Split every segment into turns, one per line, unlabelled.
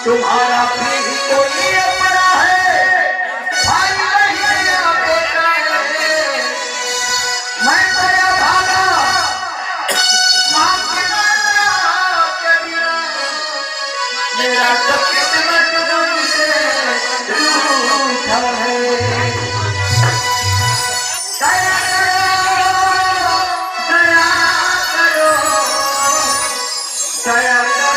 तुम्हारा भी कोई अपना है, भाई नहीं या बेटा है। मैं तेरा भागा माँ के नाम के बिना, मेरा तो किस्मत मुझसे रूठा है। दया करो, दया करो, दया करो।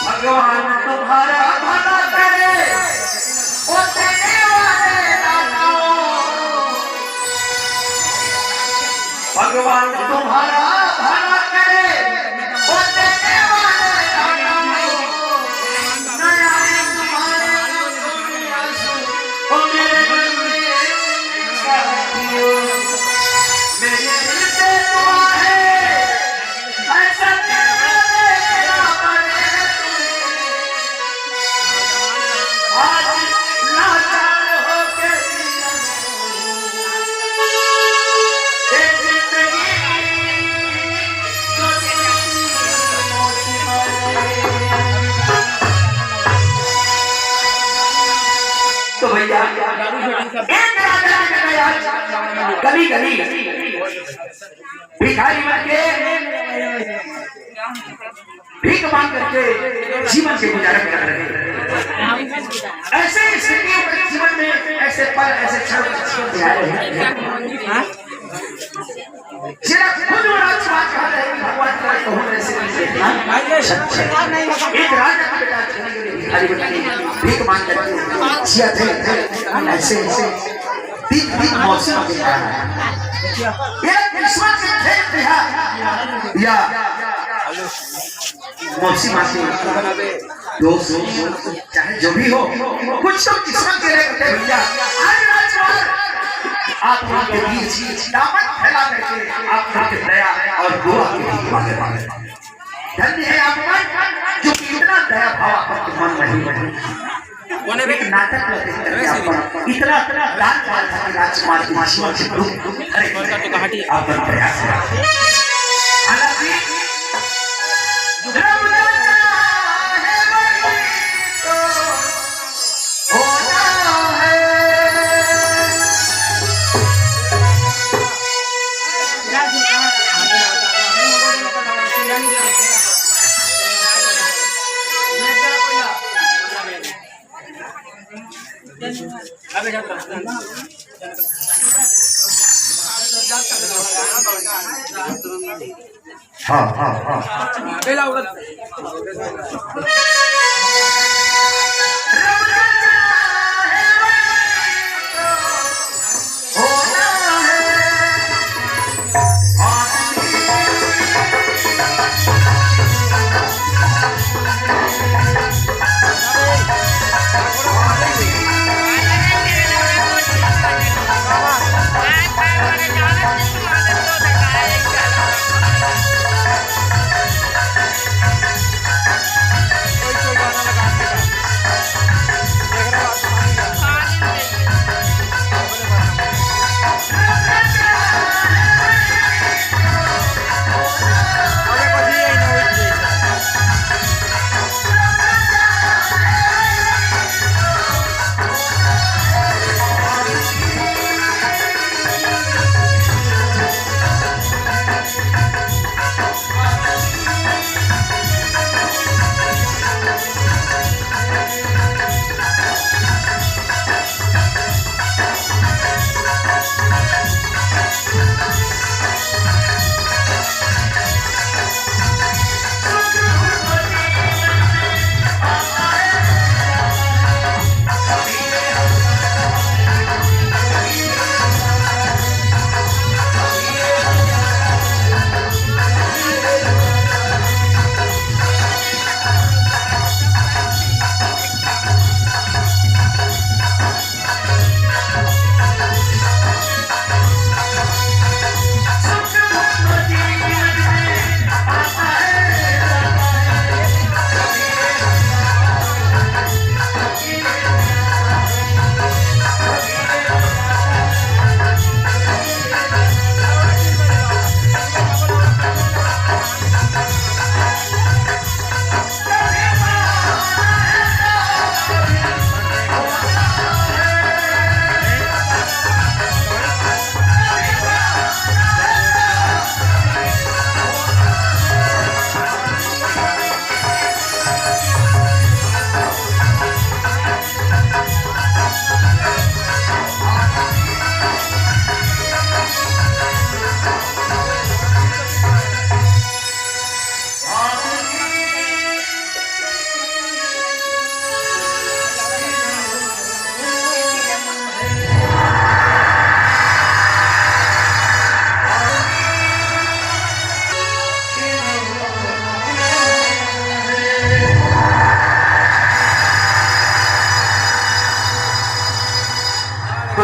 भगवान तुम्हारा भला करे, ओ देने वाले दाताओं। भगवान तुम्हारा भला करे, ओ देने वाले दाताओं। न आए तुम्हारे आंसू, ओ मेरे दिल में साथियों। मेरे दिल से दुआ है, ऐसा तो भैया कभी कभी भिखारी बन के भीख मांग करके जीवन से गुजारा कर रहे हैं। ऐसे स्थितियों के जीवन में ऐसे पल ऐसे क्षण आ रहे हैं जिन्हें खुद राजकुमार कहा है कि भगवान का कहूँ ऐसे एक राजा का बेटा भिखारी बन के भीख मांग करके जिया थे ऐसे ऐसे तीन मौसम के एक किस्मत के खेत था या मौसी मासी दोस्त चाहे जो भी हो कुछ तो किस्मत के लिए भैया। आज राजकुमार आप उनके बीच दामन फैला करके आप उनके दया और दुआ के बीच मांगे मांगे। धन्य है आप जो इतना दया भाव आपके मन नहीं बने। एक नाटक इतना दान था कि राजकुमार के जीवन से दुख आपका प्रयास है। हालांकि हाँ हाँ हाँ बेला उड़त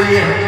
लिए